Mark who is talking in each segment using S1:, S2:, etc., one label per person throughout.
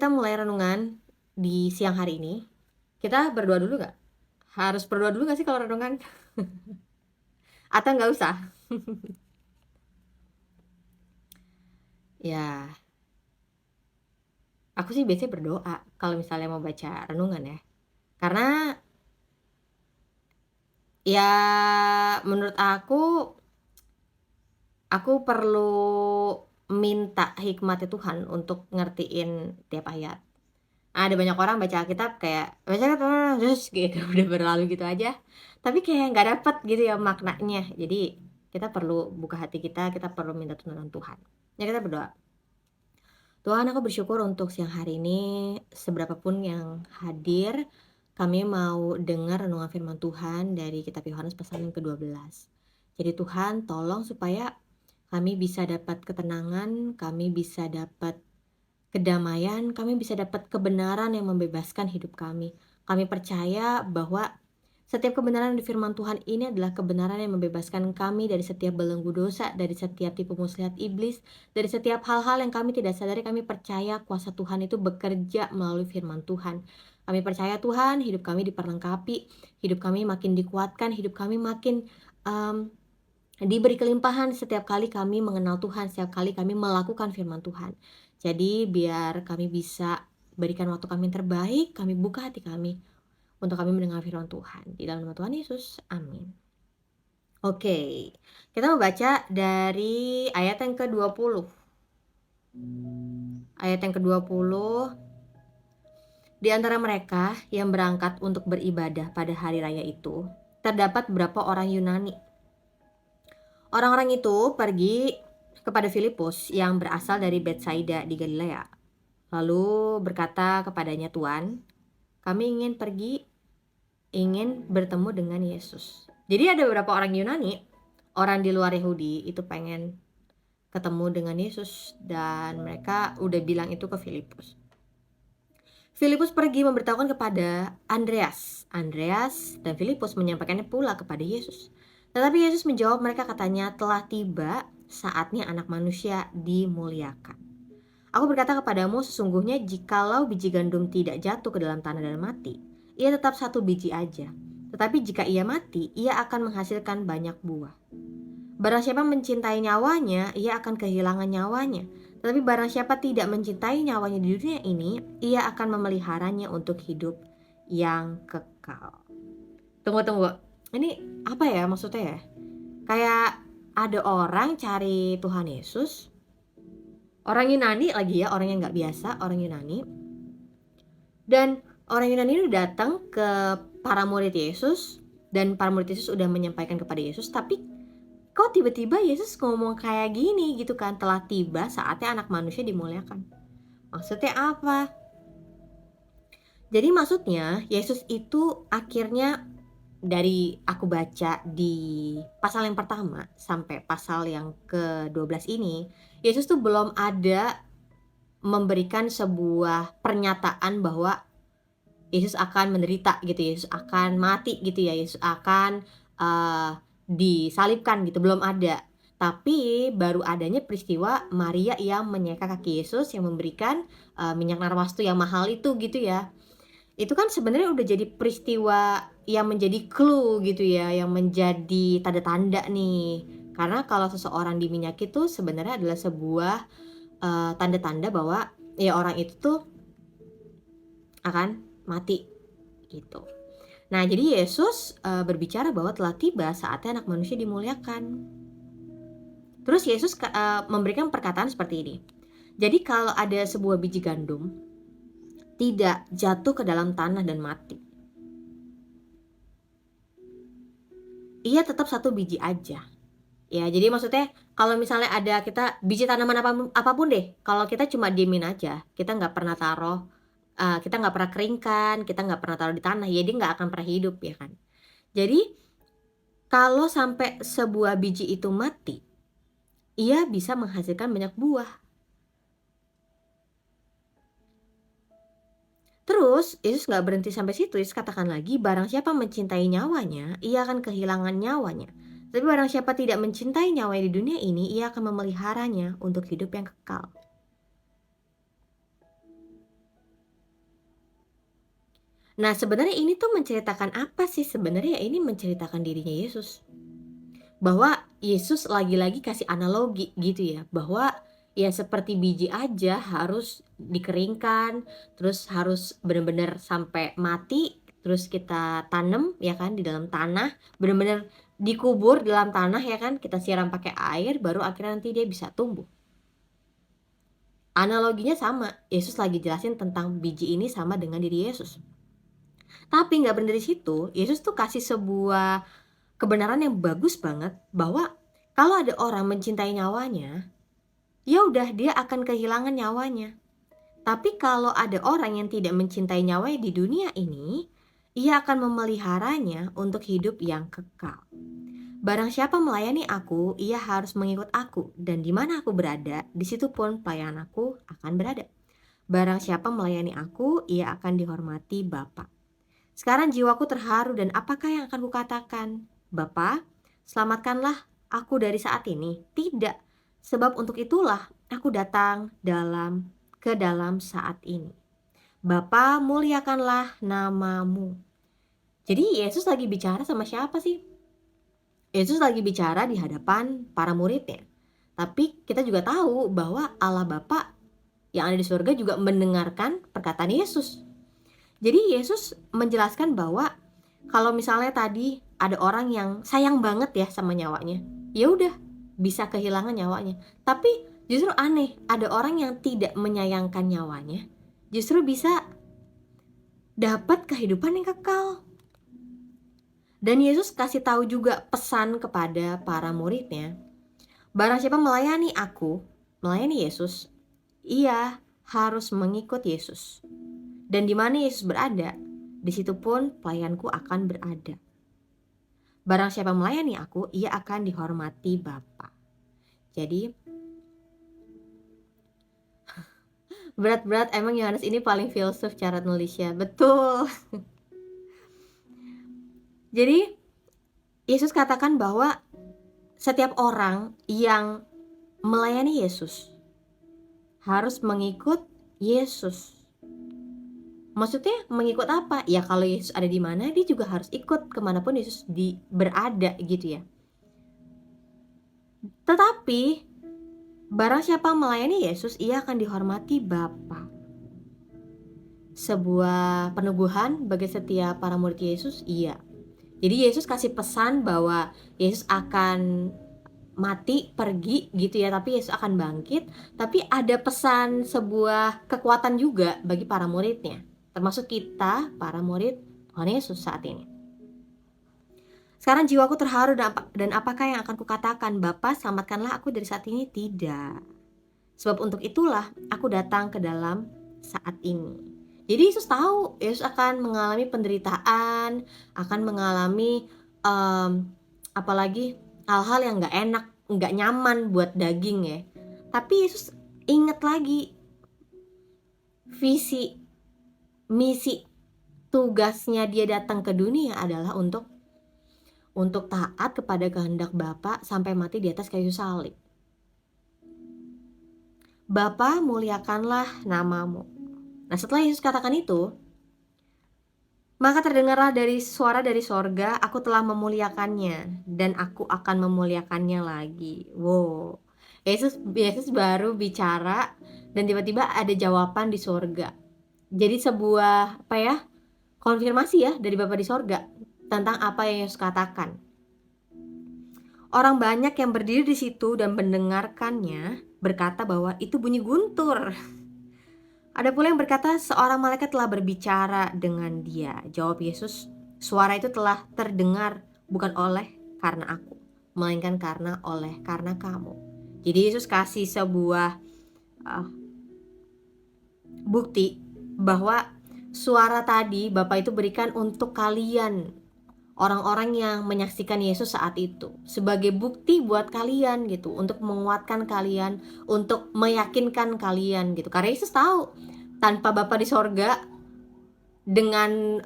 S1: kita mulai renungan di siang hari ini, kita berdoa dulu nggak? Harus berdoa dulu nggak sih kalau renungan? Atau nggak usah? Ya, aku sih biasanya berdoa kalau misalnya mau baca renungan ya. Karena ya menurut aku perlu minta hikmatnya Tuhan untuk ngertiin tiap ayat. Ada banyak orang baca Alkitab kayak baca terus gitu udah berlalu gitu aja. Tapi kayak nggak dapet gitu ya maknanya. Jadi kita perlu buka hati kita perlu minta tuntunan Tuhan. Ya kita berdoa. Tuhan, aku bersyukur untuk siang hari ini, seberapapun yang hadir, kami mau dengar renungan firman Tuhan dari kitab Yohanes pasal yang ke-12. Jadi Tuhan, tolong supaya kami bisa dapat ketenangan, kami bisa dapat kedamaian, kami bisa dapat kebenaran yang membebaskan hidup kami. Kami percaya bahwa setiap kebenaran di firman Tuhan ini adalah kebenaran yang membebaskan kami dari setiap belenggu dosa, dari setiap tipu muslihat iblis, dari setiap hal-hal yang kami tidak sadari. Kami percaya kuasa Tuhan itu bekerja melalui firman Tuhan. Kami percaya Tuhan, hidup kami diperlengkapi, hidup kami makin dikuatkan, hidup kami makin diberi kelimpahan setiap kali kami mengenal Tuhan, setiap kali kami melakukan firman Tuhan. Jadi biar kami bisa berikan waktu kami yang terbaik, kami buka hati kami untuk kami mendengar firman Tuhan. Di dalam nama Tuhan Yesus, amin. Oke, kita membaca dari ayat yang ke-20. Ayat yang ke-20, di antara mereka yang berangkat untuk beribadah pada hari raya itu, terdapat beberapa orang Yunani. Orang-orang itu pergi kepada Filipus yang berasal dari Betsaida di Galilea. Lalu berkata kepadanya, Tuan, kami ingin bertemu dengan Yesus. Jadi ada beberapa orang Yunani, orang di luar Yahudi itu pengen ketemu dengan Yesus dan mereka udah bilang itu ke Filipus. Filipus pergi memberitahukan kepada Andreas. Andreas dan Filipus menyampaikannya pula kepada Yesus. Tetapi Yesus menjawab mereka, katanya, telah tiba saatnya anak manusia dimuliakan. Aku berkata kepadamu, sesungguhnya jikalau biji gandum tidak jatuh ke dalam tanah dan mati, ia tetap satu biji aja. Tetapi jika ia mati, ia akan menghasilkan banyak buah. Barang siapa mencintai nyawanya, ia akan kehilangan nyawanya. Tetapi barang siapa tidak mencintai nyawanya di dunia ini, ia akan memeliharanya untuk hidup yang kekal. Tunggu. Ini apa ya maksudnya ya? Kayak ada orang cari Tuhan Yesus, orang Yunani lagi ya, orang yang gak biasa, orang Yunani. Dan orang Yunani ini datang ke para murid Yesus, dan para murid Yesus udah menyampaikan kepada Yesus, tapi kok tiba-tiba Yesus ngomong kayak gini gitu kan, telah tiba saatnya anak manusia dimuliakan. Maksudnya apa? Jadi maksudnya Yesus itu akhirnya, dari aku baca di pasal yang pertama sampai pasal yang ke-12 ini, Yesus tuh belum ada memberikan sebuah pernyataan bahwa Yesus akan menderita gitu, Yesus akan mati gitu ya, Yesus akan disalibkan gitu, belum ada. Tapi baru adanya peristiwa Maria yang menyeka kaki Yesus, yang memberikan minyak narwastu yang mahal itu gitu ya. Itu kan sebenarnya udah jadi peristiwa yang menjadi clue gitu ya, yang menjadi tanda-tanda nih. Karena kalau seseorang diminyaki itu sebenarnya adalah sebuah tanda-tanda bahwa ya orang itu tuh akan mati gitu. Nah, jadi Yesus berbicara bahwa telah tiba saatnya anak manusia dimuliakan. Terus Yesus memberikan perkataan seperti ini. Jadi kalau ada sebuah biji gandum tidak jatuh ke dalam tanah dan mati, ia tetap satu biji aja. Ya, jadi maksudnya kalau misalnya ada kita biji tanaman apapun deh, kalau kita cuma diemin aja, kita nggak pernah taruh, kita nggak pernah keringkan, kita nggak pernah taruh di tanah, ya dia nggak akan pernah hidup ya kan. Jadi kalau sampai sebuah biji itu mati, ia bisa menghasilkan banyak buah. Terus Yesus nggak berhenti sampai situ. Yesus katakan lagi, barang siapa mencintai nyawanya, ia akan kehilangan nyawanya. Tapi barang siapa tidak mencintai nyawanya di dunia ini, ia akan memeliharanya untuk hidup yang kekal. Nah, sebenarnya ini tuh menceritakan apa sih? Sebenarnya ini menceritakan dirinya Yesus. Bahwa Yesus lagi-lagi kasih analogi gitu ya, bahwa ya seperti biji aja harus dikeringkan, terus harus benar-benar sampai mati, terus kita tanam ya kan di dalam tanah, benar-benar dikubur dalam tanah ya kan, kita siram pakai air baru akhirnya nanti dia bisa tumbuh. Analoginya sama, Yesus lagi jelasin tentang biji ini sama dengan diri Yesus. Tapi nggak berhenti di situ, Yesus tuh kasih sebuah kebenaran yang bagus banget bahwa kalau ada orang mencintai nyawanya, ya udah dia akan kehilangan nyawanya. Tapi kalau ada orang yang tidak mencintai nyawanya di dunia ini, ia akan memeliharanya untuk hidup yang kekal. Barang siapa melayani aku, ia harus mengikut aku, dan di mana aku berada, di situ pun pelayananku akan berada. Barang siapa melayani aku, ia akan dihormati Bapa. Sekarang jiwaku terharu dan apakah yang akan kukatakan? Bapa, selamatkanlah aku dari saat ini. Tidak, sebab untuk itulah aku datang ke dalam saat ini. Bapa, muliakanlah namamu. Jadi Yesus lagi bicara sama siapa sih? Yesus lagi bicara di hadapan para muridnya. Tapi kita juga tahu bahwa Allah Bapa yang ada di surga juga mendengarkan perkataan Yesus. Jadi Yesus menjelaskan bahwa kalau misalnya tadi ada orang yang sayang banget ya sama nyawanya, ya udah bisa kehilangan nyawanya. Tapi justru aneh, ada orang yang tidak menyayangkan nyawanya, justru bisa dapat kehidupan yang kekal. Dan Yesus kasih tahu juga pesan kepada para muridnya, barang siapa melayani aku, melayani Yesus, ia harus mengikut Yesus. Dan di mana Yesus berada, di situ pun pelayanku akan berada. Barang siapa melayani aku, ia akan dihormati Bapa. Jadi berat-berat emang Yohanes ini paling filsuf cara nulisnya. Betul. Jadi Yesus katakan bahwa setiap orang yang melayani Yesus harus mengikut Yesus. Maksudnya mengikut apa? Ya kalau Yesus ada di mana, dia juga harus ikut kemanapun Yesus berada gitu ya. Tetapi barang siapa melayani Yesus, ia akan dihormati Bapa. Sebuah peneguhan bagi setiap para murid Yesus, iya. Jadi Yesus kasih pesan bahwa Yesus akan mati, pergi gitu ya, tapi Yesus akan bangkit. Tapi ada pesan sebuah kekuatan juga bagi para muridnya, termasuk kita para murid Tuhan Yesus saat ini. Sekarang jiwaku terharu dan apakah yang akan kukatakan? Bapa, selamatkanlah aku dari saat ini. Tidak, sebab untuk itulah aku datang ke dalam saat ini. Jadi Yesus tahu Yesus akan mengalami penderitaan, akan mengalami apalagi hal-hal yang gak enak, gak nyaman buat daging ya. Tapi Yesus ingat lagi visi, misi, tugasnya dia datang ke dunia adalah untuk taat kepada kehendak Bapa sampai mati di atas kayu salib. Bapa, muliakanlah namamu. Nah, setelah Yesus katakan itu, maka terdengarlah suara dari sorga, aku telah memuliakannya dan aku akan memuliakannya lagi. Wow, Yesus baru bicara dan tiba-tiba ada jawaban di sorga. Jadi sebuah konfirmasi ya dari Bapa di sorga tentang apa yang Yesus katakan. Orang banyak yang berdiri di situ dan mendengarkannya berkata bahwa itu bunyi guntur. Ada pula yang berkata seorang malaikat telah berbicara dengan dia. Jawab Yesus, suara itu telah terdengar bukan karena aku, melainkan karena kamu. Jadi Yesus kasih sebuah bukti bahwa suara tadi Bapa itu berikan untuk kalian, orang-orang yang menyaksikan Yesus saat itu, sebagai bukti buat kalian gitu, untuk menguatkan kalian, untuk meyakinkan kalian gitu. Karena Yesus tahu tanpa Bapa di sorga dengan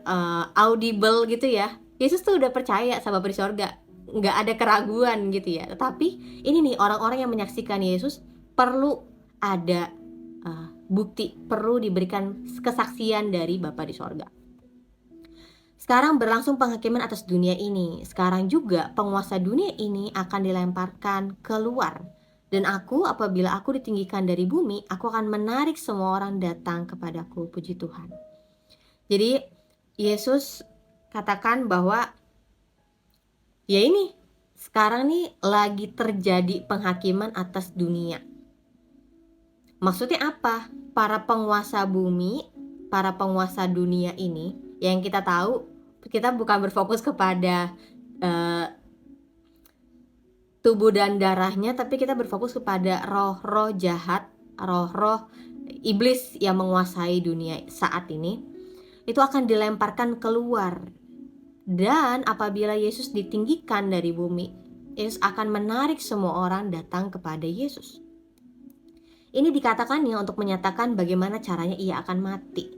S1: audible gitu ya, Yesus tuh udah percaya sama Bapa di sorga, nggak ada keraguan gitu ya. Tetapi ini nih, orang-orang yang menyaksikan Yesus perlu ada bukti, perlu diberikan kesaksian dari Bapa di sorga. Sekarang berlangsung penghakiman atas dunia ini. Sekarang juga penguasa dunia ini akan dilemparkan keluar. Dan apabila aku ditinggikan dari bumi, aku akan menarik semua orang datang kepadaku. Puji Tuhan. Jadi Yesus katakan bahwa ya ini sekarang nih lagi terjadi penghakiman atas dunia. Maksudnya apa? Para penguasa bumi, para penguasa dunia ini, yang kita tahu kita bukan berfokus kepada tubuh dan darahnya, tapi kita berfokus kepada roh-roh jahat, roh-roh iblis yang menguasai dunia saat ini. Itu akan dilemparkan keluar. Dan apabila Yesus ditinggikan dari bumi, Yesus akan menarik semua orang datang kepada Yesus. Ini dikatakannya untuk menyatakan bagaimana caranya ia akan mati.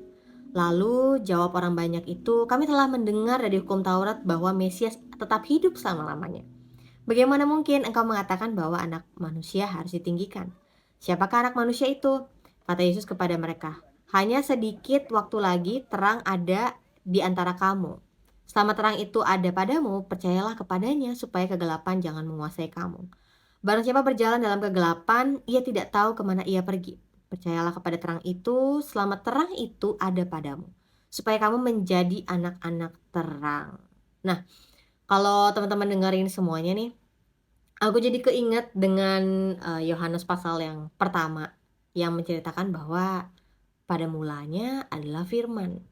S1: Lalu jawab orang banyak itu, kami telah mendengar dari hukum Taurat bahwa Mesias tetap hidup selama-lamanya. Bagaimana mungkin engkau mengatakan bahwa anak manusia harus ditinggikan? Siapakah anak manusia itu? Kata Yesus kepada mereka, hanya sedikit waktu lagi terang ada di antara kamu. Selama terang itu ada padamu, percayalah kepadanya supaya kegelapan jangan menguasai kamu. Barang siapa berjalan dalam kegelapan, ia tidak tahu kemana ia pergi. Percayalah kepada terang itu, selama terang itu ada padamu, supaya kamu menjadi anak-anak terang. Nah, kalau teman-teman dengerin semuanya nih, aku jadi keinget dengan Yohanes pasal yang pertama yang menceritakan bahwa pada mulanya adalah firman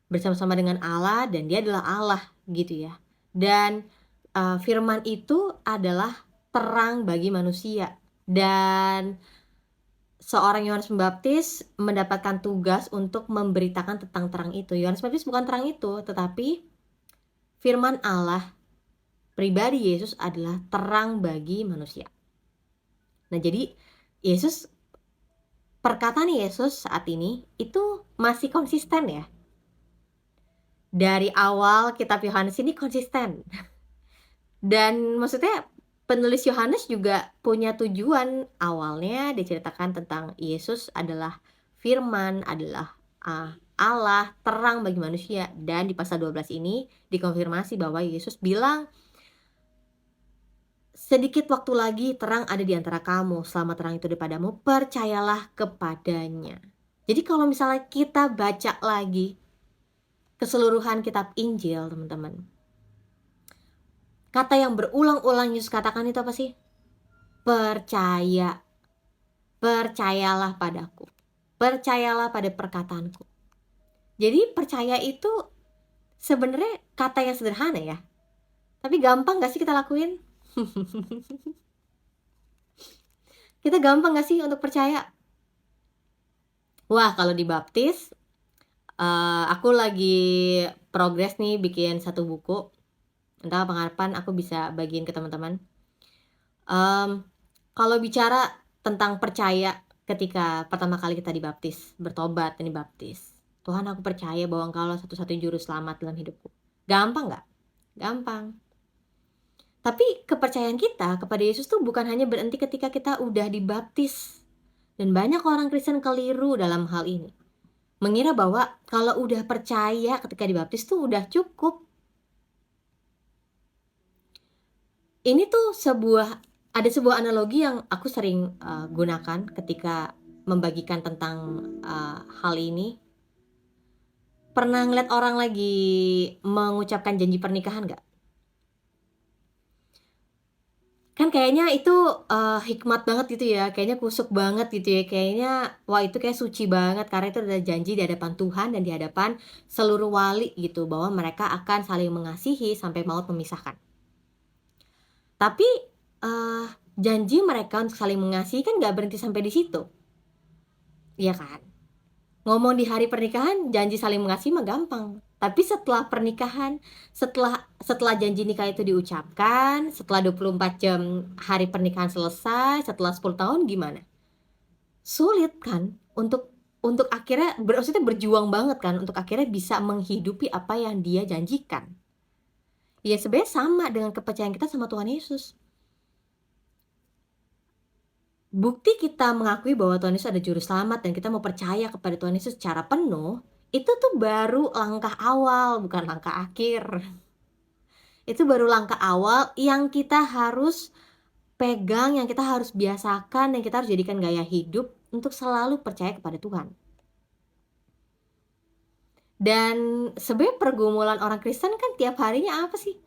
S1: bersama-sama dengan Allah dan dia adalah Allah gitu ya. Dan firman itu adalah terang bagi manusia. Dan seorang Yohanes Pembaptis mendapatkan tugas untuk memberitakan tentang terang itu. Yohanes Pembaptis bukan terang itu, tetapi firman Allah, pribadi Yesus adalah terang bagi manusia. Nah, jadi perkataan Yesus saat ini itu masih konsisten ya. Dari awal kitab Yohanes ini konsisten. Dan maksudnya penulis Yohanes juga punya tujuan. Awalnya diceritakan tentang Yesus adalah firman, adalah Allah, terang bagi manusia. Dan di pasal 12 ini dikonfirmasi bahwa Yesus bilang, sedikit waktu lagi terang ada di antara kamu. Selama terang itu dipadamu, percayalah kepadanya. Jadi kalau misalnya kita baca lagi keseluruhan kitab Injil, teman-teman, kata yang berulang-ulang Yesus katakan itu apa sih? Percaya. Percayalah padaku. Percayalah pada perkataanku. Jadi percaya itu sebenarnya kata yang sederhana ya. Tapi gampang gak sih kita lakuin? Kita gampang gak sih untuk percaya? Wah, kalau dibaptis, aku lagi progres nih bikin satu buku. Entah kapan aku bisa bagiin ke teman-teman. Kalau bicara tentang percaya ketika pertama kali kita dibaptis, bertobat dan dibaptis, Tuhan, aku percaya bahwa Engkau adalah satu-satunya juru selamat dalam hidupku. Gampang gak? Gampang. Tapi kepercayaan kita kepada Yesus tuh bukan hanya berhenti ketika kita udah dibaptis. Dan banyak orang Kristen keliru dalam hal ini. Mengira bahwa kalau udah percaya ketika dibaptis tuh udah cukup. Ini tuh ada sebuah analogi yang aku sering gunakan ketika membagikan tentang hal ini. Pernah ngeliat orang lagi mengucapkan janji pernikahan gak? Kan kayaknya itu hikmat banget gitu ya, kayaknya kusuk banget gitu ya, kayaknya wah itu kayak suci banget karena itu ada janji di hadapan Tuhan dan di hadapan seluruh wali gitu, bahwa mereka akan saling mengasihi sampai maut memisahkan. Tapi janji mereka untuk saling mengasihi kan gak berhenti sampai di situ, iya kan? Ngomong di hari pernikahan janji saling mengasihi mah gampang. Tapi setelah pernikahan, setelah janji nikah itu diucapkan, setelah 24 jam hari pernikahan selesai, setelah 10 tahun gimana? Sulit kan untuk akhirnya maksudnya berjuang banget kan untuk akhirnya bisa menghidupi apa yang dia janjikan. Ya sebenarnya sama dengan kepercayaan kita sama Tuhan Yesus. Bukti kita mengakui bahwa Tuhan Yesus ada juru selamat dan kita mau percaya kepada Tuhan Yesus secara penuh, itu tuh baru langkah awal, bukan langkah akhir. Itu baru langkah awal yang kita harus pegang, yang kita harus biasakan, yang kita harus jadikan gaya hidup untuk selalu percaya kepada Tuhan. Dan sebenarnya pergumulan orang Kristen kan tiap harinya apa sih?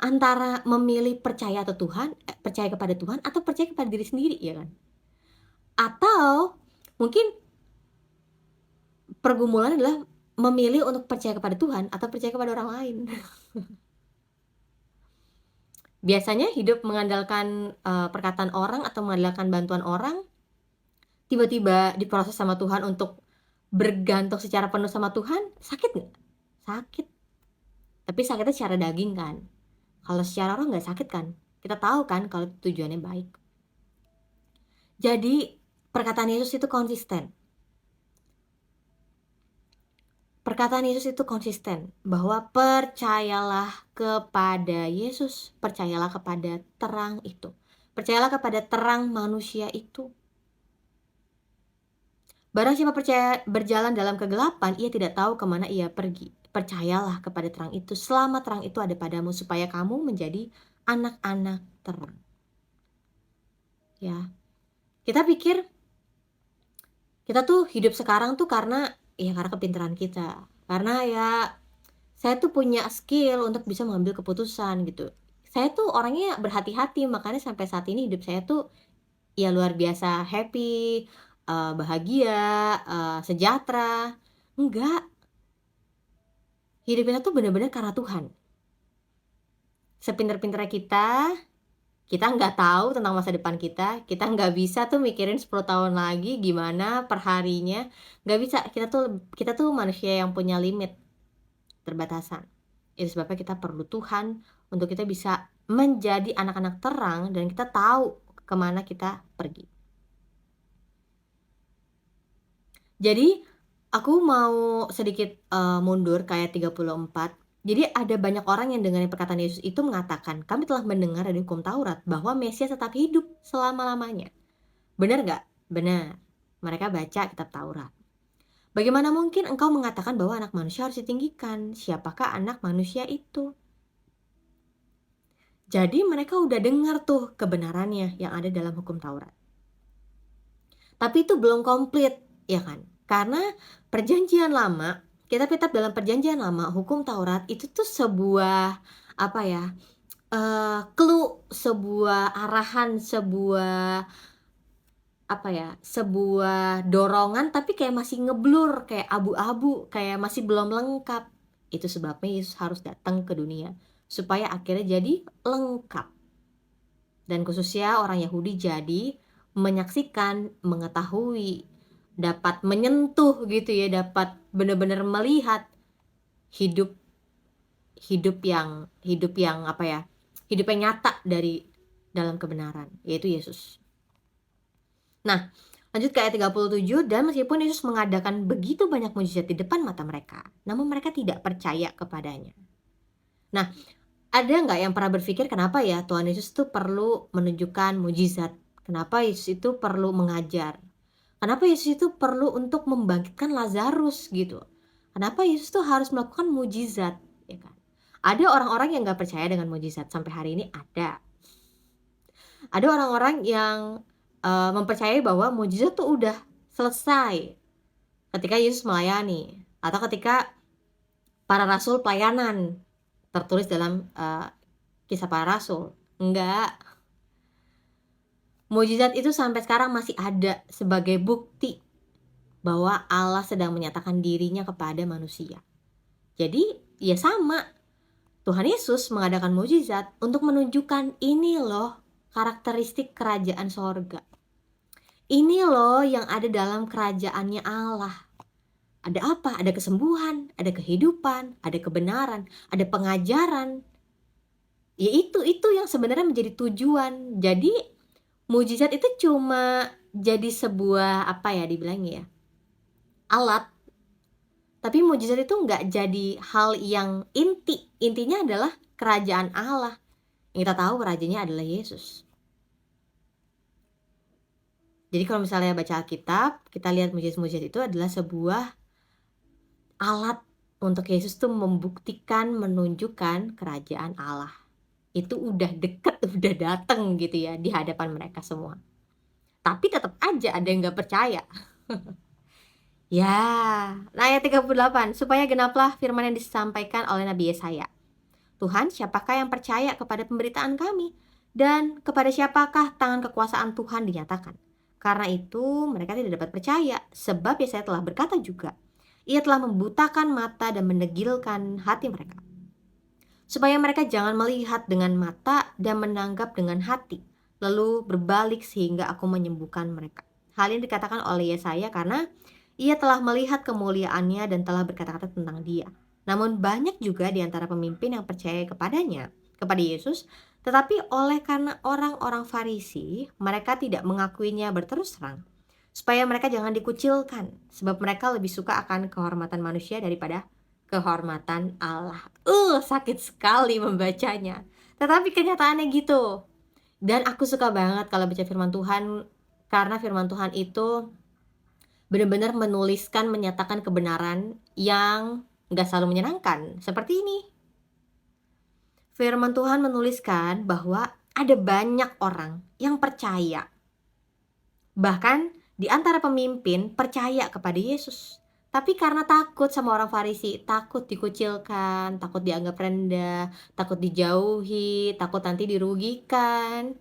S1: Antara memilih percaya atau percaya kepada Tuhan atau percaya kepada diri sendiri, ya kan? Atau mungkin pergumulan adalah memilih untuk percaya kepada Tuhan atau percaya kepada orang lain. Biasanya hidup mengandalkan perkataan orang atau mengandalkan bantuan orang, tiba-tiba diproses sama Tuhan untuk bergantung secara penuh sama Tuhan, sakit nggak? Sakit. Tapi sakitnya secara daging kan. Kalau secara roh nggak sakit kan. Kita tahu kan kalau tujuannya baik. Jadi perkataan Yesus itu konsisten. Perkataan Yesus itu konsisten bahwa percayalah kepada Yesus, percayalah kepada terang itu. Percayalah kepada terang manusia itu. Barang siapa percaya berjalan dalam kegelapan, ia tidak tahu kemana ia pergi. Percayalah kepada terang itu, selama terang itu ada padamu, supaya kamu menjadi anak-anak terang. Ya, kita pikir kita tuh hidup sekarang tuh karena kepintaran kita. Karena ya saya tuh punya skill untuk bisa mengambil keputusan gitu. Saya tuh orangnya berhati-hati, makanya sampai saat ini hidup saya tuh ya luar biasa happy, bahagia, sejahtera. Enggak. Hidup kita tuh benar-benar karena Tuhan. Sepinter-pinternya kita nggak tahu tentang masa depan kita nggak bisa tuh mikirin 10 tahun lagi gimana perharinya, nggak bisa. Kita tuh manusia yang punya limit, terbatasan. Itu sebabnya kita perlu Tuhan untuk kita bisa menjadi anak-anak terang dan kita tahu kemana kita pergi. Jadi aku mau sedikit mundur ke ayat 34. Jadi ada banyak orang yang dengan perkataan Yesus itu mengatakan, kami telah mendengar dari hukum Taurat bahwa Mesias tetap hidup selama-lamanya. Benar gak? Benar. Mereka baca kitab Taurat. Bagaimana mungkin engkau mengatakan bahwa anak manusia harus ditinggikan? Siapakah anak manusia itu? Jadi mereka udah dengar tuh kebenarannya yang ada dalam hukum Taurat. Tapi itu belum komplit, ya kan? Karena perjanjian lama, kitab-kitab dalam perjanjian lama, hukum Taurat itu tuh sebuah clue, sebuah arahan, sebuah dorongan, tapi kayak masih ngeblur, kayak abu-abu, kayak masih belum lengkap. Itu sebabnya Yesus harus datang ke dunia supaya akhirnya jadi lengkap. Dan khususnya orang Yahudi jadi menyaksikan, mengetahui, dapat menyentuh gitu ya, dapat benar-benar melihat hidup yang nyata dari dalam kebenaran, yaitu Yesus. Nah, lanjut ke ayat 37, dan meskipun Yesus mengadakan begitu banyak mujizat di depan mata mereka, namun mereka tidak percaya kepadanya. Nah, ada nggak yang pernah berpikir kenapa ya Tuhan Yesus itu perlu menunjukkan mujizat? Kenapa Yesus itu perlu mengajar? Kenapa Yesus itu perlu untuk membangkitkan Lazarus gitu? Kenapa Yesus itu harus melakukan mujizat? Ya kan? Ada orang-orang yang nggak percaya dengan mujizat sampai hari ini ada. Ada orang-orang yang mempercayai bahwa mujizat tuh udah selesai ketika Yesus melayani atau ketika para rasul pelayanan. Tertulis dalam kisah para rasul. Enggak. Mujizat itu sampai sekarang masih ada sebagai bukti bahwa Allah sedang menyatakan dirinya kepada manusia. Jadi ya sama, Tuhan Yesus mengadakan mujizat untuk menunjukkan ini loh karakteristik kerajaan sorga. Ini loh yang ada dalam kerajaannya Allah. Ada apa? Ada kesembuhan, ada kehidupan, ada kebenaran, ada pengajaran. Ya itu yang sebenarnya menjadi tujuan. Jadi mujizat itu cuma jadi sebuah dibilangnya ya, alat. Tapi mujizat itu nggak jadi hal yang inti. Intinya adalah kerajaan Allah. Yang kita tahu kerajaannya adalah Yesus. Jadi kalau misalnya baca Alkitab, kita lihat mujizat-mujizat itu adalah sebuah alat untuk Yesus tuh membuktikan, menunjukkan kerajaan Allah. Itu udah deket, udah dateng gitu ya di hadapan mereka semua. Tapi tetap aja ada yang nggak percaya. Ya, nah ayat 38, supaya genaplah firman yang disampaikan oleh Nabi Yesaya. Tuhan, siapakah yang percaya kepada pemberitaan kami? Dan kepada siapakah tangan kekuasaan Tuhan dinyatakan? Karena itu mereka tidak dapat percaya, sebab Yesaya telah berkata juga, Ia telah membutakan mata dan menegilkan hati mereka, supaya mereka jangan melihat dengan mata dan menanggap dengan hati, lalu berbalik sehingga aku menyembuhkan mereka. Hal ini dikatakan oleh Yesaya karena ia telah melihat kemuliaannya dan telah berkata-kata tentang dia. Namun banyak juga di antara pemimpin yang percaya kepadanya, kepada Yesus, tetapi oleh karena orang-orang Farisi, mereka tidak mengakuinya berterus terang, supaya mereka jangan dikucilkan, sebab mereka lebih suka akan kehormatan manusia daripada kehormatan Allah. Sakit sekali membacanya. Tetapi kenyataannya gitu. Dan aku suka banget kalau baca firman Tuhan, karena firman Tuhan itu benar-benar menuliskan, menyatakan kebenaran yang gak selalu menyenangkan. Seperti ini. Firman Tuhan menuliskan bahwa ada banyak orang yang percaya. Bahkan di antara pemimpin percaya kepada Yesus. Tapi karena takut sama orang Farisi, takut dikucilkan, takut dianggap rendah, takut dijauhi, takut nanti dirugikan.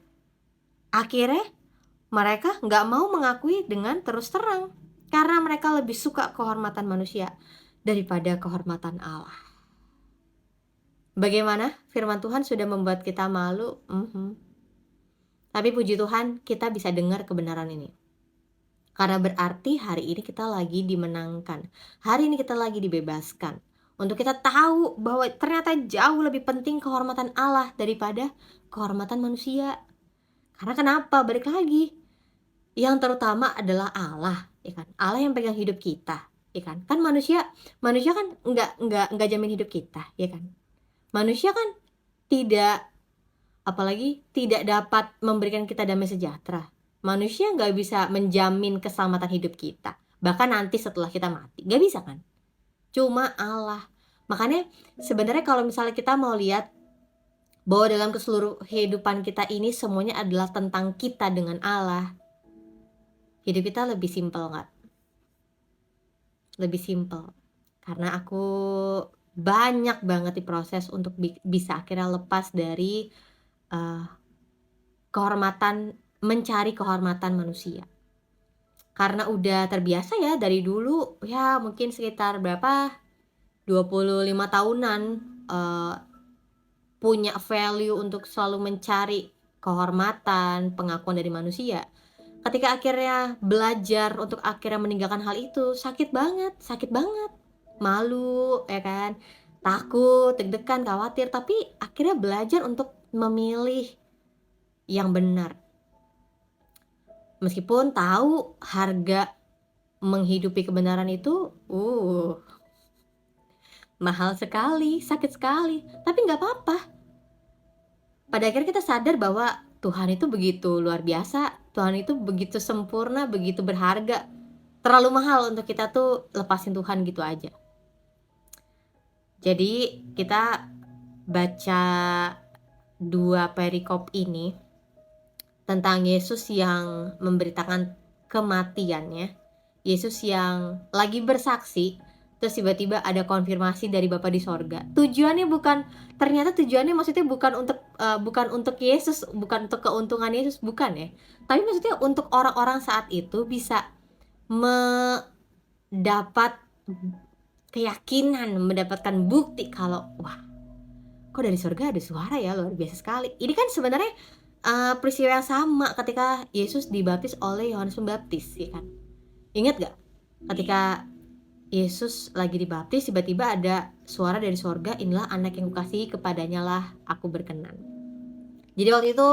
S1: Akhirnya mereka gak mau mengakui dengan terus terang. Karena mereka lebih suka kehormatan manusia daripada kehormatan Allah. Bagaimana? Firman Tuhan sudah membuat kita malu. Tapi puji Tuhan kita bisa dengar kebenaran ini. Karena berarti hari ini kita lagi dimenangkan. Hari ini kita lagi dibebaskan. Untuk kita tahu bahwa ternyata jauh lebih penting kehormatan Allah daripada kehormatan manusia. Karena kenapa? Balik lagi. Yang terutama adalah Allah, ya kan? Allah yang pegang hidup kita, ya kan? Kan manusia kan enggak jamin hidup kita, ya kan? Manusia kan tidak, apalagi tidak dapat memberikan kita damai sejahtera. Manusia nggak bisa menjamin keselamatan hidup kita, bahkan nanti setelah kita mati, nggak bisa kan? Cuma Allah. Makanya sebenarnya kalau misalnya kita mau lihat bahwa dalam keseluruhan kehidupan kita ini semuanya adalah tentang kita dengan Allah, hidup kita lebih simpel nggak? Lebih simpel. Karena aku banyak banget diproses untuk bisa akhirnya lepas dari kehormatan, mencari kehormatan manusia. Karena udah terbiasa ya dari dulu, ya mungkin sekitar berapa 25 tahunan punya value untuk selalu mencari kehormatan, pengakuan dari manusia. Ketika akhirnya belajar untuk akhirnya meninggalkan hal itu, sakit banget, malu, ya kan, takut, deg-degan, khawatir, tapi akhirnya belajar untuk memilih yang benar. Meskipun tahu harga menghidupi kebenaran itu mahal sekali, sakit sekali, tapi nggak apa-apa. Pada akhirnya kita sadar bahwa Tuhan itu begitu luar biasa, Tuhan itu begitu sempurna, begitu berharga, terlalu mahal untuk kita tuh lepasin Tuhan gitu aja. Jadi kita baca 2 perikop ini tentang Yesus yang memberitakan kematiannya, Yesus yang lagi bersaksi, terus tiba-tiba ada konfirmasi dari Bapa di sorga. Tujuannya maksudnya bukan untuk Yesus, bukan untuk keuntungan Yesus, bukan ya. Tapi maksudnya untuk orang-orang saat itu bisa mendapat keyakinan, mendapatkan bukti kalau wah, kok dari sorga ada suara ya, luar biasa sekali. Ini kan sebenarnya peristiwa yang sama ketika Yesus dibaptis oleh Yohanes Pembaptis, ya kan? Ingat gak? Ketika Yesus lagi dibaptis, tiba-tiba ada suara dari sorga, inilah anak yang kukasihi, kepadanya lah aku berkenan. Jadi waktu itu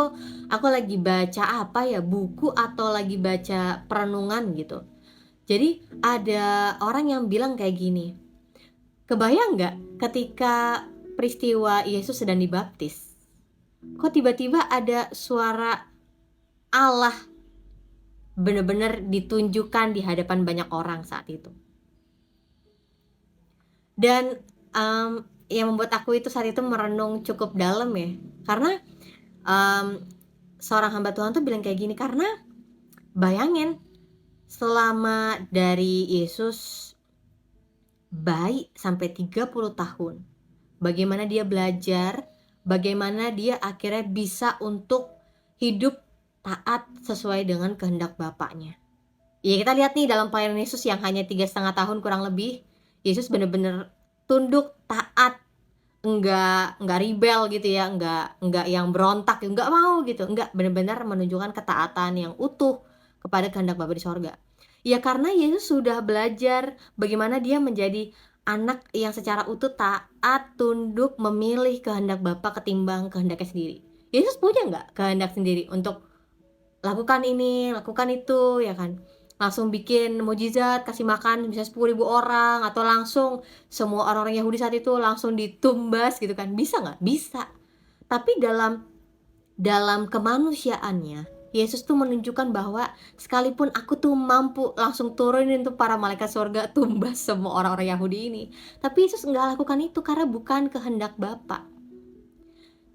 S1: aku lagi baca buku atau lagi baca perenungan gitu. Jadi ada orang yang bilang kayak gini, kebayang gak ketika peristiwa Yesus sedang dibaptis, kok tiba-tiba ada suara Allah benar-benar ditunjukkan di hadapan banyak orang saat itu. Dan yang membuat aku itu saat itu merenung cukup dalam ya, karena seorang hamba Tuhan tuh bilang kayak gini, karena bayangin selama dari Yesus bayi sampai 30 tahun, bagaimana dia belajar, bagaimana dia akhirnya bisa untuk hidup taat sesuai dengan kehendak Bapaknya. Ya kita lihat nih dalam pelayanan Yesus yang hanya 3,5 tahun kurang lebih, Yesus bener-bener tunduk, taat, enggak rebel gitu ya, enggak yang berontak, enggak mau gitu, enggak, benar-benar menunjukkan ketaatan yang utuh kepada kehendak Bapa di sorga. Ya karena Yesus sudah belajar bagaimana dia menjadi anak yang secara utuh taat, tunduk, memilih kehendak Bapa ketimbang kehendaknya sendiri. Yesus punya nggak kehendak sendiri untuk lakukan ini, lakukan itu, ya kan? Langsung bikin mujizat, kasih makan bisa 10.000 orang, atau langsung semua orang-orang Yahudi saat itu langsung ditumbas gitu kan, bisa nggak? Bisa. Tapi dalam kemanusiaannya, Yesus tuh menunjukkan bahwa sekalipun aku tuh mampu langsung turunin tuh para malaikat surga tumbas semua orang-orang Yahudi ini, tapi Yesus nggak lakukan itu karena bukan kehendak Bapa.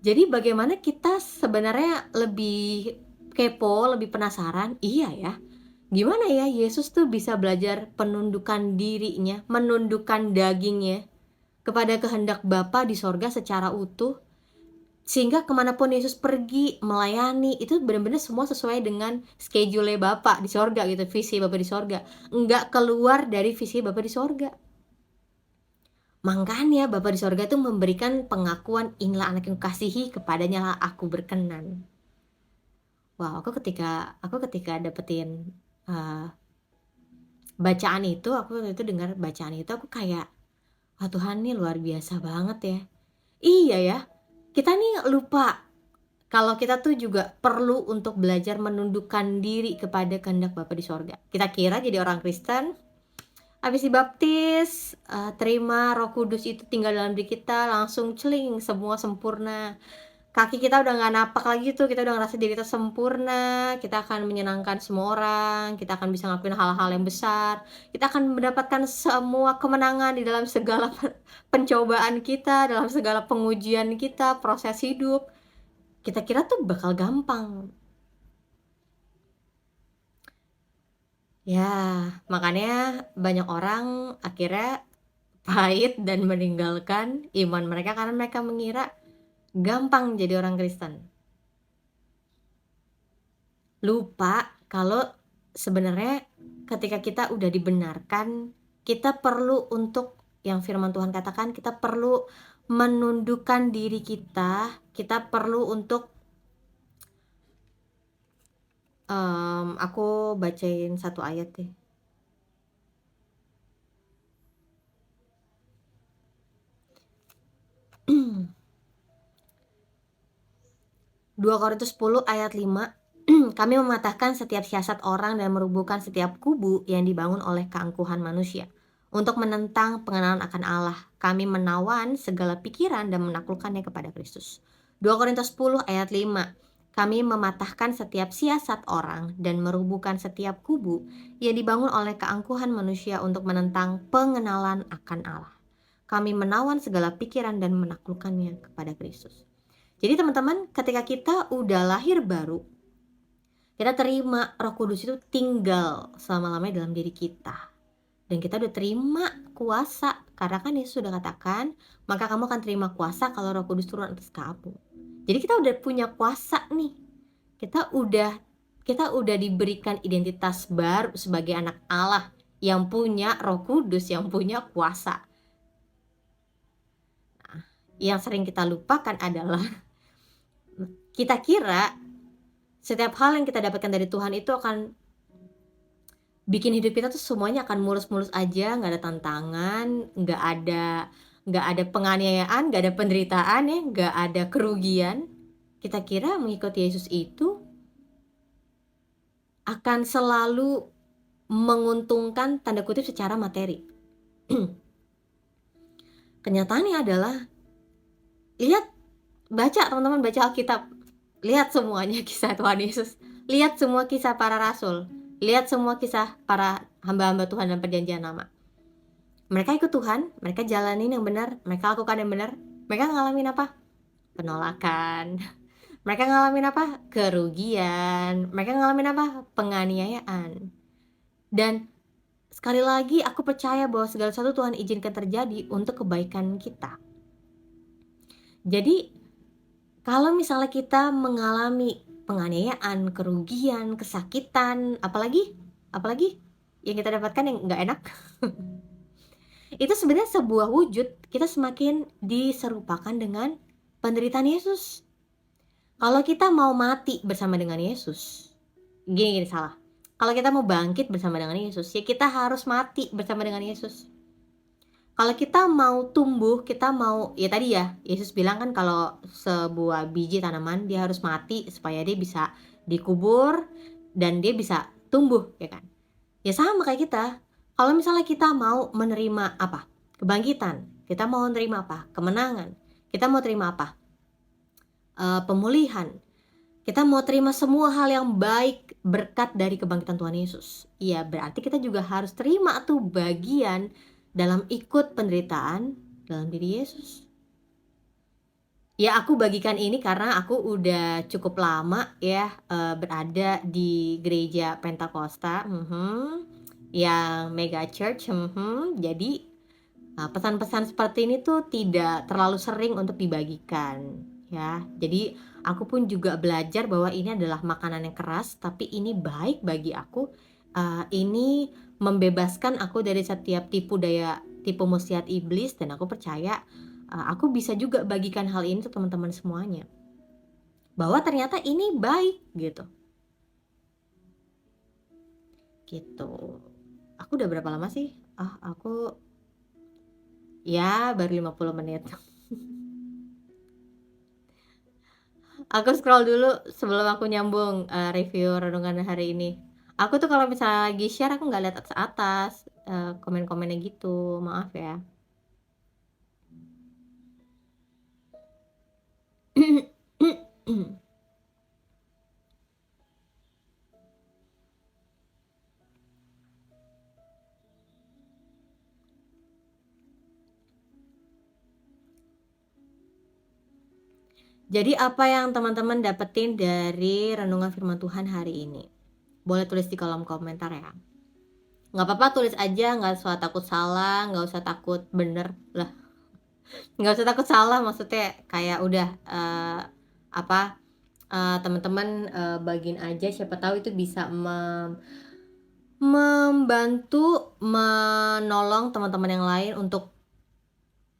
S1: Jadi bagaimana kita sebenarnya lebih kepo, lebih penasaran, iya ya, gimana ya Yesus tuh bisa belajar penundukan dirinya, menundukkan dagingnya kepada kehendak Bapa di sorga secara utuh, sehingga kemanapun Yesus pergi melayani itu benar-benar semua sesuai dengan schedule Bapa di sorga gitu, visi Bapa di sorga, enggak keluar dari visi Bapa di sorga. Makanya Bapa di sorga itu memberikan pengakuan, inilah anak yang kukasihi, kepadanya lah aku berkenan. Wow, aku ketika dapetin bacaan itu, aku waktu itu dengar bacaan itu, aku kayak, wah Tuhan nih luar biasa banget ya. Iya ya, kita nih lupa kalau kita tuh juga perlu untuk belajar menundukkan diri kepada kehendak Bapa di sorga. Kita kira jadi orang Kristen, habis dibaptis, terima Roh Kudus itu tinggal dalam diri kita, langsung celing, semua sempurna. Kaki kita udah gak napak lagi tuh, kita udah ngerasa diri kita sempurna, kita akan menyenangkan semua orang, kita akan bisa ngelakuin hal-hal yang besar, kita akan mendapatkan semua kemenangan di dalam segala pencobaan kita, dalam segala pengujian kita, proses hidup. Kita kira tuh bakal gampang. Ya, makanya banyak orang akhirnya pahit dan meninggalkan iman mereka karena mereka mengira gampang jadi orang Kristen. Lupa kalau sebenarnya ketika kita udah dibenarkan, kita perlu untuk yang firman Tuhan katakan, kita perlu menundukkan diri kita perlu untuk aku bacain satu ayat deh. 2 Korintus 10 ayat 5. Kami mematahkan setiap siasat orang dan merubuhkan setiap kubu yang dibangun oleh keangkuhan manusia. Untuk menentang pengenalan akan Allah, kami menawan segala pikiran dan menaklukkannya kepada Kristus. 2 Korintus 10 ayat 5. Kami mematahkan setiap siasat orang dan merubuhkan setiap kubu yang dibangun oleh keangkuhan manusia untuk menentang pengenalan akan Allah. Kami menawan segala pikiran dan menaklukkannya kepada Kristus. Jadi teman-teman, ketika kita udah lahir baru, kita terima Roh Kudus itu tinggal selama-lamanya dalam diri kita. Dan kita udah terima kuasa, karena kan Yesus sudah katakan, maka kamu akan terima kuasa kalau Roh Kudus turun atas kamu. Jadi kita udah punya kuasa nih. Kita udah diberikan identitas baru sebagai anak Allah yang punya Roh Kudus, yang punya kuasa. Nah, yang sering kita lupakan adalah kita kira setiap hal yang kita dapatkan dari Tuhan itu akan bikin hidup kita tuh semuanya akan mulus-mulus aja, nggak ada tantangan, nggak ada penganiayaan, nggak ada penderitaan ya, nggak ada kerugian. Kita kira mengikuti Yesus itu akan selalu menguntungkan tanda kutip secara materi. Kenyataannya adalah, teman-teman baca Alkitab, lihat semuanya kisah Tuhan Yesus, lihat semua kisah para rasul, lihat semua kisah para hamba-hamba Tuhan dan perjanjian lama. Mereka ikut Tuhan, mereka jalanin yang benar, mereka lakukan yang benar. Mereka ngalamin apa? Penolakan. Mereka ngalamin apa? Kerugian. Mereka ngalamin apa? Penganiayaan. Dan sekali lagi aku percaya bahwa segala sesuatu Tuhan izinkan terjadi untuk kebaikan kita. Jadi kalau misalnya kita mengalami penganiayaan, kerugian, kesakitan, apalagi yang kita dapatkan yang nggak enak, itu sebenarnya sebuah wujud kita semakin diserupakan dengan penderitaan Yesus. Kalau kita mau mati bersama dengan Yesus, gini salah. Kalau kita mau bangkit bersama dengan Yesus, ya kita harus mati bersama dengan Yesus. Kalau kita mau tumbuh, kita mau, ya tadi ya, Yesus bilang kan kalau sebuah biji tanaman dia harus mati supaya dia bisa dikubur dan dia bisa tumbuh, ya kan? Ya sama kayak kita. Kalau misalnya kita mau menerima apa? Kebangkitan. Kita mau menerima apa? Kemenangan. Kita mau terima apa? Pemulihan. Kita mau terima semua hal yang baik berkat dari kebangkitan Tuhan Yesus. Iya, berarti kita juga harus terima tuh bagian dalam ikut penderitaan dalam diri Yesus. Ya, aku bagikan ini karena aku udah cukup lama ya berada di gereja Pentakosta, yang mega church, jadi pesan-pesan seperti ini tuh tidak terlalu sering untuk dibagikan ya. Jadi aku pun juga belajar bahwa ini adalah makanan yang keras, tapi ini baik bagi aku. Ini membebaskan aku dari setiap tipu muslihat iblis, dan aku percaya aku bisa juga bagikan hal ini untuk teman-teman semuanya, bahwa ternyata ini baik gitu. Aku udah berapa lama sih? Aku ya baru 50 menit. Aku scroll dulu sebelum aku nyambung review renungan hari ini. Aku tuh kalau misalnya lagi share aku nggak lihat atas komen-komennya gitu, maaf ya. Jadi apa yang teman-teman dapetin dari renungan firman Tuhan hari ini? Boleh tulis di kolom komentar ya. Nggak apa-apa, tulis aja, nggak usah takut salah, nggak usah takut bener lah. Nggak usah takut salah, maksudnya kayak udah teman-teman bagiin aja, siapa tahu itu bisa membantu menolong teman-teman yang lain untuk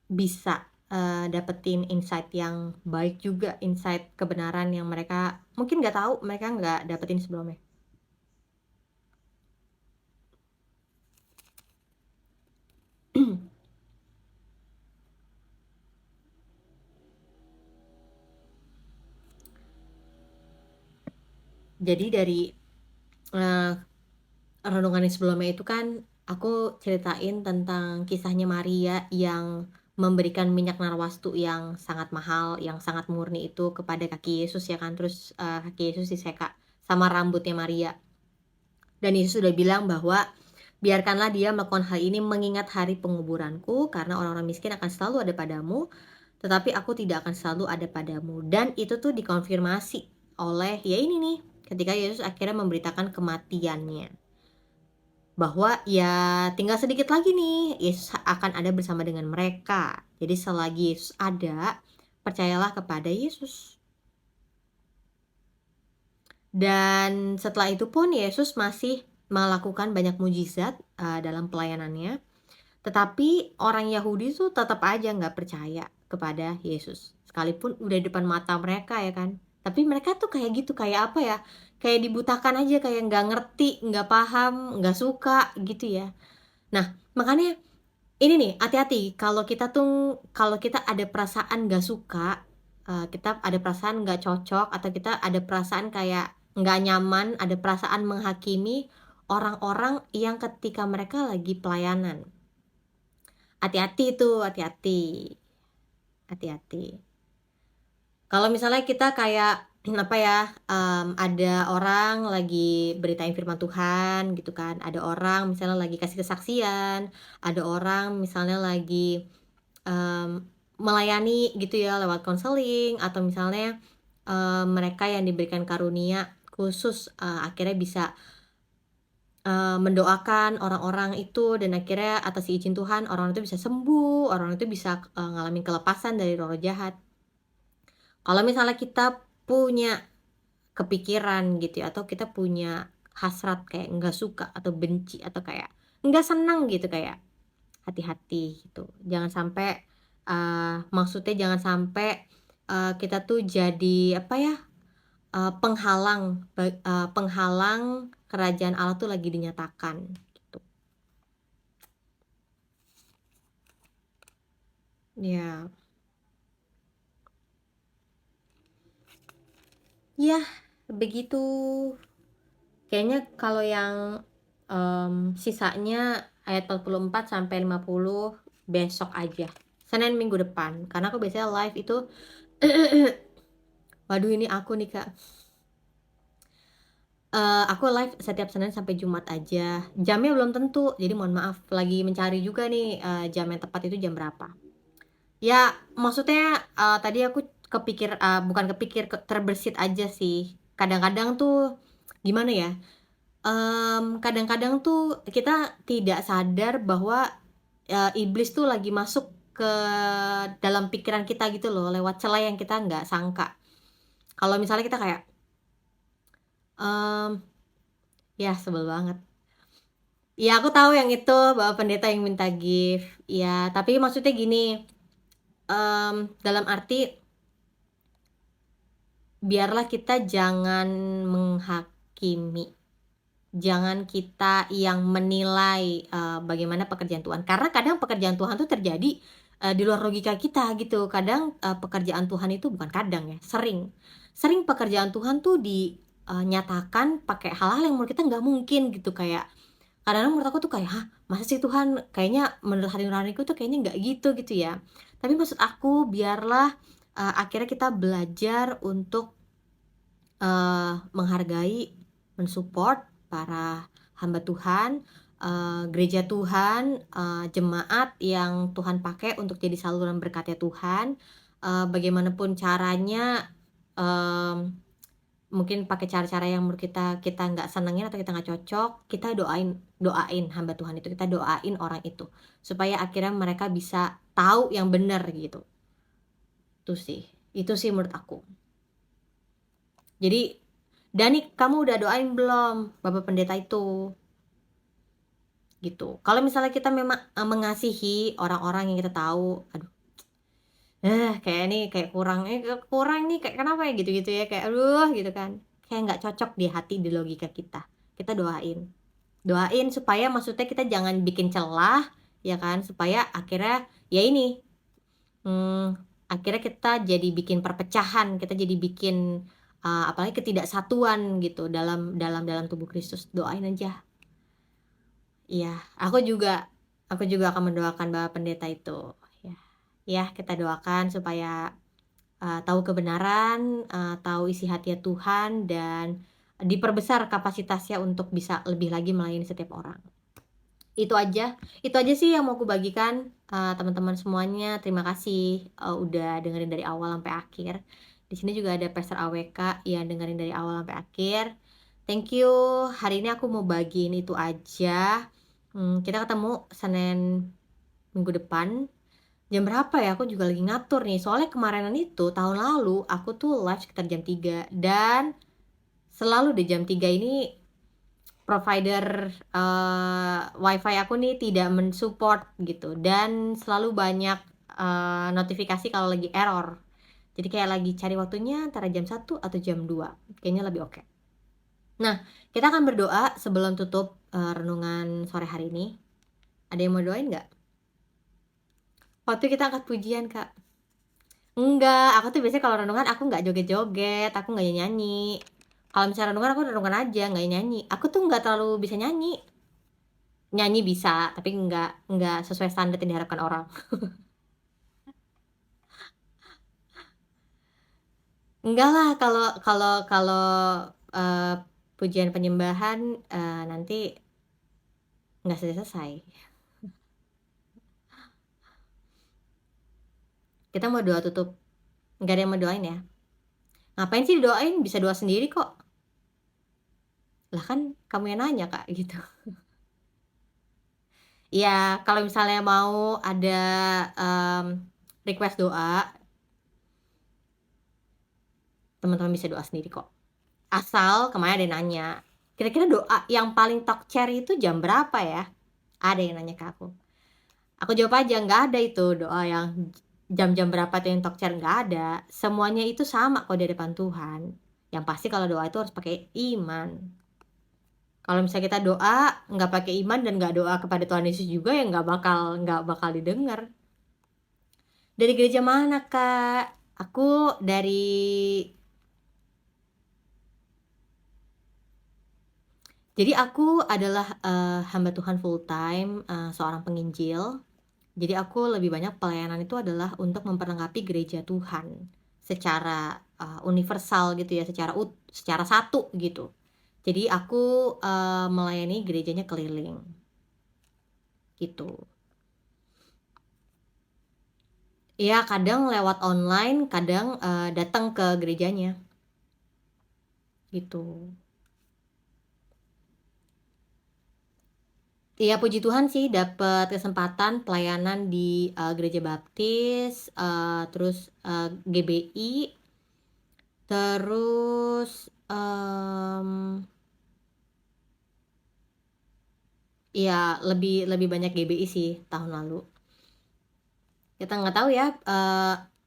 S1: bisa dapetin insight yang baik juga, insight kebenaran yang mereka mungkin nggak tahu, mereka nggak dapetin sebelumnya. Jadi dari renungan yang sebelumnya itu kan aku ceritain tentang kisahnya Maria yang memberikan minyak narwastu yang sangat mahal, yang sangat murni itu kepada kaki Yesus ya kan. Terus kaki Yesus diseka sama rambutnya Maria. Dan Yesus sudah bilang bahwa biarkanlah dia melakukan hal ini mengingat hari penguburanku, karena orang-orang miskin akan selalu ada padamu, tetapi aku tidak akan selalu ada padamu. Dan itu tuh dikonfirmasi oleh ya ini nih, ketika Yesus akhirnya memberitakan kematiannya, bahwa ya tinggal sedikit lagi nih Yesus akan ada bersama dengan mereka. Jadi selagi Yesus ada, percayalah kepada Yesus. Dan setelah itu pun Yesus masih melakukan banyak mujizat dalam pelayanannya. Tetapi orang Yahudi tuh tetap aja nggak percaya kepada Yesus, sekalipun udah depan mata mereka ya kan. Tapi mereka tuh kayak gitu, kayak apa ya, kayak dibutakan aja, kayak nggak ngerti, nggak paham, nggak suka gitu ya. Nah makanya ini nih, hati-hati kalau kita ada perasaan nggak suka, kita ada perasaan nggak cocok, atau kita ada perasaan kayak nggak nyaman, ada perasaan menghakimi orang-orang yang ketika mereka lagi pelayanan. Hati-hati tuh, hati-hati. Kalau misalnya kita kayak apa ya, ada orang lagi beritain firman Tuhan gitu kan, ada orang misalnya lagi kasih kesaksian, ada orang misalnya lagi, melayani gitu ya lewat konseling, atau misalnya, mereka yang diberikan karunia khusus, akhirnya bisa, mendoakan orang-orang itu, dan akhirnya atas izin Tuhan orang itu bisa sembuh, orang itu bisa, ngalamin kelepasan dari roh jahat. Kalau misalnya kita punya kepikiran gitu ya, atau kita punya hasrat kayak nggak suka atau benci atau kayak nggak senang gitu, kayak hati-hati gitu. Jangan sampai, maksudnya jangan sampai, kita tuh jadi apa ya, penghalang kerajaan Allah tuh lagi dinyatakan gitu. Ya, ya begitu. Kayaknya kalau yang, sisanya ayat 44 sampai 50 besok aja, Senin minggu depan, karena aku biasanya live itu waduh ini aku nih Kak, aku live setiap Senin sampai Jumat aja, jamnya belum tentu, jadi mohon maaf, lagi mencari juga nih, jam yang tepat itu jam berapa. Ya maksudnya, tadi aku bukan kepikir, terbersit aja sih. Kadang-kadang tuh gimana ya, kadang-kadang tuh kita tidak sadar bahwa, iblis tuh lagi masuk ke dalam pikiran kita gitu loh, lewat celah yang kita nggak sangka. Kalau misalnya kita kayak, mmm, ya sebel banget. Ya aku tahu yang itu, Bapak Pendeta yang minta gift, ya tapi maksudnya gini, dalam arti biarlah kita jangan menghakimi. Jangan kita yang menilai, bagaimana pekerjaan Tuhan, karena kadang pekerjaan Tuhan tuh terjadi, di luar logika kita gitu. Kadang, pekerjaan Tuhan itu bukan kadang ya, sering pekerjaan Tuhan tuh dinyatakan pakai hal-hal yang menurut kita nggak mungkin gitu. Kayak kadang-kadang menurut aku tuh kayak, "Hah, masa sih Tuhan? Kayaknya menurut hati nuraniku tuh kayaknya nggak gitu," gitu ya. Tapi maksud aku biarlah, akhirnya kita belajar untuk menghargai, mensupport para hamba Tuhan, gereja Tuhan, jemaat yang Tuhan pakai untuk jadi saluran berkat-Nya Tuhan, bagaimanapun caranya, mmm, mungkin pakai cara-cara yang menurut kita kita nggak senengin atau kita nggak cocok, kita doain doain hamba Tuhan itu, kita doain orang supaya akhirnya mereka bisa tahu yang benar gitu. Itu sih menurut aku. Jadi, "Dani, kamu udah doain belum Bapak Pendeta itu?" Gitu. Kalau misalnya kita memang, mengasihi orang-orang yang kita tahu, aduh, kayak ini kayak kurang nih, kayak kenapa ya gitu-gitu ya, kayak aduh gitu kan, kayak nggak cocok di hati, di logika kita. Kita doain. Doain supaya maksudnya kita jangan bikin celah, ya kan, supaya akhirnya ya ini, mmm, akhirnya kita jadi bikin perpecahan, kita jadi bikin, apalagi ketidaksatuan gitu dalam tubuh Kristus. Doain aja. Iya, aku juga akan mendoakan Bapak Pendeta itu, ya. Ya, kita doakan supaya, tahu kebenaran, tahu isi hati Tuhan, dan diperbesar kapasitasnya untuk bisa lebih lagi melayani setiap orang. Itu aja sih yang mau aku bagikan, teman-teman semuanya. Terima kasih, udah dengerin dari awal sampai akhir. Di sini juga ada Pastor AWK yang dengerin dari awal sampai akhir. Thank you, hari ini aku mau bagiin itu aja. Kita ketemu Senin minggu depan. Jam berapa ya? Aku juga lagi ngatur nih. Soalnya kemarinan itu tahun lalu aku tuh live sekitar jam 3, dan selalu di jam 3 ini provider, WiFi aku nih tidak mensupport gitu, dan selalu banyak, notifikasi kalau lagi error. Jadi kayak lagi cari waktunya antara jam 1 atau jam 2, kayaknya lebih oke. Nah, kita akan berdoa sebelum tutup, renungan sore hari ini. Ada yang mau doain nggak? Waktu kita angkat pujian, Kak. Enggak, aku tuh biasanya kalau renungan aku nggak joget-joget, aku nggak nyanyi. Kalau misalnya renungan aku renungan aja, nggak nyanyi. Aku tuh nggak terlalu bisa nyanyi. Nyanyi bisa, tapi nggak sesuai standar yang diharapkan orang. Enggak lah, kalau kalau kalau, eee, pujian penyembahan, nanti nggak selesai. Kita mau doa tutup, nggak ada yang mau doain ya? Ngapain sih didoain, bisa doa sendiri kok. Lah kan kamu yang nanya, Kak, gitu. Iya, kalau misalnya mau ada, mmm, request doa, teman-teman bisa doa sendiri kok. Asal kemarin ada yang nanya, "Kira-kira doa yang paling talk itu jam berapa ya?" Ada yang nanya ke aku. Aku jawab aja, "Nggak ada itu doa yang jam-jam berapa tuh yang talk nggak ada. Semuanya itu sama kok di hadapan Tuhan. Yang pasti kalau doa itu harus pakai iman. Kalau misalnya kita doa nggak pakai iman dan nggak doa kepada Tuhan Yesus juga ya nggak bakal didengar." "Dari gereja mana, Kak?" "Aku dari." Jadi aku adalah, hamba Tuhan full time, seorang penginjil. Jadi aku lebih banyak pelayanan itu adalah untuk memperlengkapi gereja Tuhan secara, universal gitu ya, secara satu gitu. Jadi aku, melayani gerejanya keliling, gitu. Iya, kadang lewat online, kadang, datang ke gerejanya, gitu. Iya, puji Tuhan sih dapet kesempatan pelayanan di, gereja baptis, terus, GBI, terus, iya lebih lebih banyak GBI sih tahun lalu. Kita nggak tahu ya,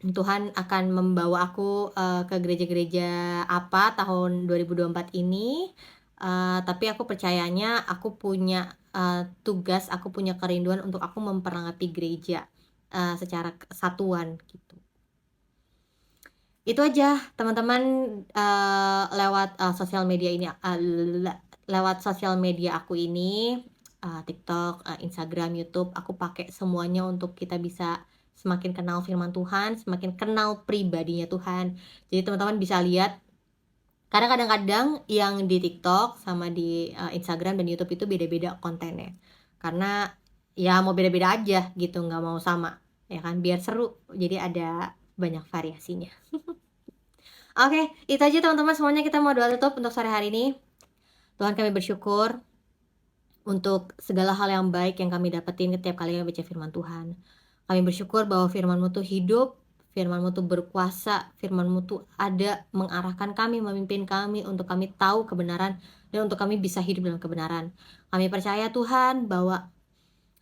S1: Tuhan akan membawa aku, ke gereja-gereja apa tahun 2024 ini, tapi aku percayanya aku punya, tugas, aku punya kerinduan untuk aku memperlengkapi gereja, secara kesatuan gitu. Itu aja teman-teman, lewat, sosial media ini, lewat sosial media aku ini, TikTok, Instagram, YouTube, aku pakai semuanya untuk kita bisa semakin kenal firman Tuhan, semakin kenal pribadinya Tuhan. Jadi teman-teman bisa lihat, karena kadang-kadang yang di TikTok sama di, Instagram dan YouTube itu beda-beda kontennya. Karena ya mau beda-beda aja gitu, nggak mau sama, ya kan, biar seru, jadi ada banyak variasinya. Oke, itu aja teman-teman semuanya, kita mau doa tutup untuk sore hari ini. Tuhan, kami bersyukur untuk segala hal yang baik yang kami dapetin setiap kali kami baca firman Tuhan. Kami bersyukur bahwa firman-Mu tuh hidup, firman-Mu tuh berkuasa, firman-Mu tuh ada mengarahkan kami, memimpin kami untuk kami tahu kebenaran dan untuk kami bisa hidup dalam kebenaran. Kami percaya Tuhan bahwa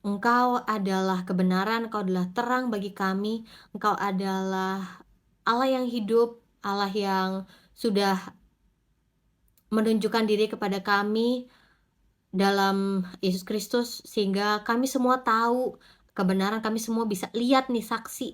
S1: Engkau adalah kebenaran, Engkau adalah terang bagi kami, Engkau adalah Allah yang hidup, Allah yang sudah menunjukkan diri kepada kami dalam Yesus Kristus, sehingga kami semua tahu kebenaran, kami semua bisa lihat nih saksi,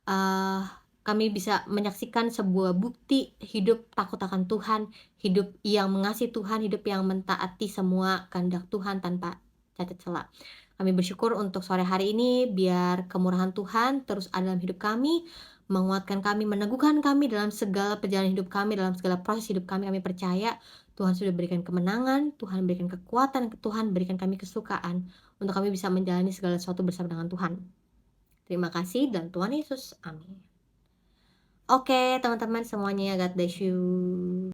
S1: eee, kami bisa menyaksikan sebuah bukti hidup takut akan Tuhan, hidup yang mengasihi Tuhan, hidup yang mentaati semua kehendak Tuhan tanpa cacat celah. Kami bersyukur untuk sore hari ini, biar kemurahan Tuhan terus ada dalam hidup kami, menguatkan kami, meneguhkan kami dalam segala perjalanan hidup kami, dalam segala proses hidup kami. Kami percaya Tuhan sudah berikan kemenangan, Tuhan berikan kekuatan, Tuhan berikan kami kesukaan untuk kami bisa menjalani segala sesuatu bersama dengan Tuhan. Terima kasih dan Tuhan Yesus. Amin. Oke, teman-teman semuanya, God bless you.